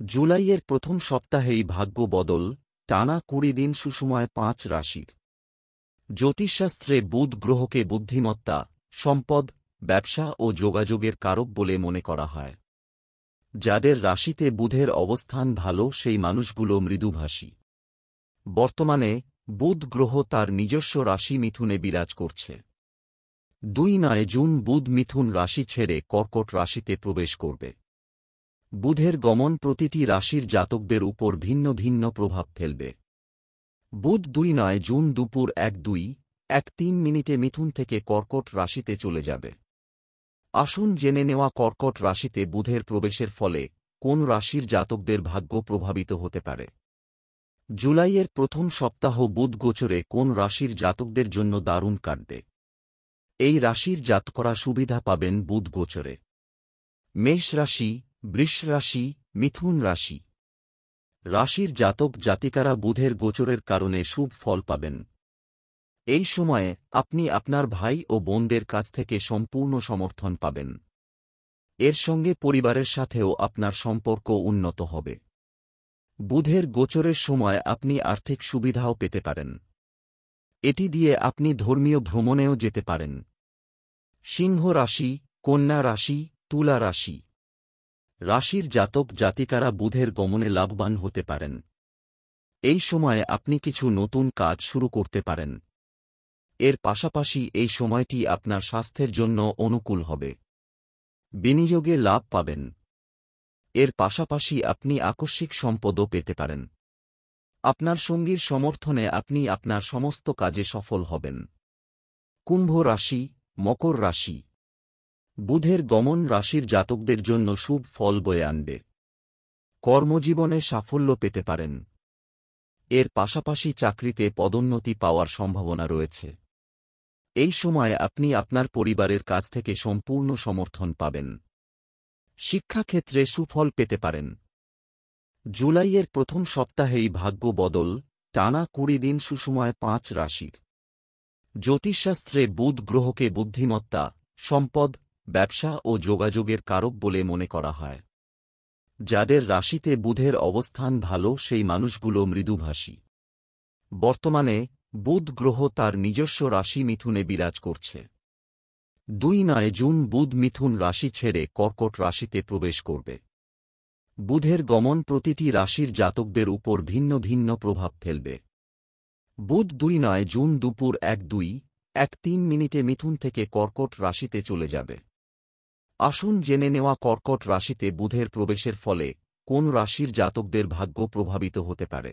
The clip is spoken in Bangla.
জুলাইয়ের প্রথম সপ্তাহেই ভাগ্য বদল, টানা ২০ দিন সুসময় ৫ রাশির। জ্যোতিষশাস্ত্রে বুধ গ্রহকে বুদ্ধিমত্তা, সম্পদ, ব্যবসা ও যোগাযোগের কারক বলে মনে করা হয়। যাদের রাশিতে বুধের অবস্থান ভালো সেই মানুষগুলো মৃদুভাষী। বর্তমানে বুধ গ্রহ তার নিজস্ব রাশি মিথুনে বিরাজ করছে। ২ জুন বুধ মিথুন রাশি ছেড়ে কর্কট রাশিতে প্রবেশ করবে। বুধের গমন প্রতিটি রাশির জাতকদের উপর ভিন্ন ভিন্ন প্রভাব ফেলবে। বুধ ২ জুন দুপুর ১:২:১৩ মিথুন থেকে কর্কট রাশিতে চলে যাবে। আসুন জেনে নেওয়া কর্কট রাশিতে বুধের প্রবেশের ফলে কোন রাশির জাতকদের ভাগ্য প্রভাবিত হতে পারে। জুলাইয়ের প্রথম সপ্তাহ বুধ গোচরে কোন রাশির জাতকদের জন্য দারুণ কাটবে। এই রাশির জাতকরা সুবিধা পাবেন বুধ গোচরে। মেষ রাশি, বৃষ রাশি, মিথুন রাশি। রাশির জাতক জাতিকারা বুধের গোচরের কারণে শুভ ফল পাবেন। এই সময়ে আপনি আপনার ভাই ও বোনদের কাছ থেকে সম্পূর্ণ সমর্থন পাবেন। এর সঙ্গে পরিবারের সাথেও আপনার সম্পর্ক উন্নত হবে। বুধের গোচরের সময় আপনি আর্থিক সুবিধাও পেতে পারেন। এটি দিয়ে আপনি ধর্মীয় ভ্রমণেও যেতে পারেন। সিংহ রাশি, কন্যা রাশি, তুলা রাশি। রাশির জাতক জাতিকারা বুধের গমনে লাভবান হতে পারেন। এই সময়ে আপনি কিছু নতুন কাজ শুরু করতে পারেন। এর পাশাপাশি এই সময়টি আপনার স্বাস্থ্যের জন্য অনুকূল হবে। বিনিয়োগে লাভ পাবেন। এর পাশাপাশি আপনি আকস্মিক সম্পদও পেতে পারেন। আপনার সঙ্গীর সমর্থনে আপনি আপনার সমস্ত কাজে সফল হবেন। কুম্ভ রাশি, মকর রাশি। বুধের গমন রাশির জাতকদের জন্য শুভ ফল বয়ে আনবে। কর্মজীবনে সাফল্য পেতে পারেন। এর পাশাপাশি চাকরিতে পদোন্নতি পাওয়ার সম্ভাবনা রয়েছে। এই সময় আপনি আপনার পরিবারের কাছ থেকে সম্পূর্ণ সমর্থন পাবেন। শিক্ষাক্ষেত্রে সুফল পেতে পারেন। জুলাইয়ের প্রথম সপ্তাহেই ভাগ্য বদল, টানা ২০ দিন সুসময় ৫ রাশির। জ্যোতিষশাস্ত্রে বুধ গ্রহকে বুদ্ধিমত্তা, সম্পদ, ব্যবসা ও যোগাযোগের কারক বলে মনে করা হয়। যাদের রাশিতে বুধের অবস্থান ভালো সেই মানুষগুলো মৃদুভাষী। বর্তমানে বুধ গ্রহ তার নিজস্ব রাশি মিথুনে বিরাজ করছে। ২ জুন বুধ মিথুন রাশি ছেড়ে কর্কট রাশিতে প্রবেশ করবে। বুধের গমন প্রতিটি রাশির জাতকদের উপর ভিন্ন ভিন্ন প্রভাব ফেলবে। বুধ ২ জুন দুপুর ১:২:১৩ মিথুন থেকে কর্কট রাশিতে চলে যাবে। আসুন জেনে নেওয়া কর্কট রাশিতে বুধের প্রবেশের ফলে কোন রাশির জাতকদের ভাগ্য প্রভাবিত হতে পারে।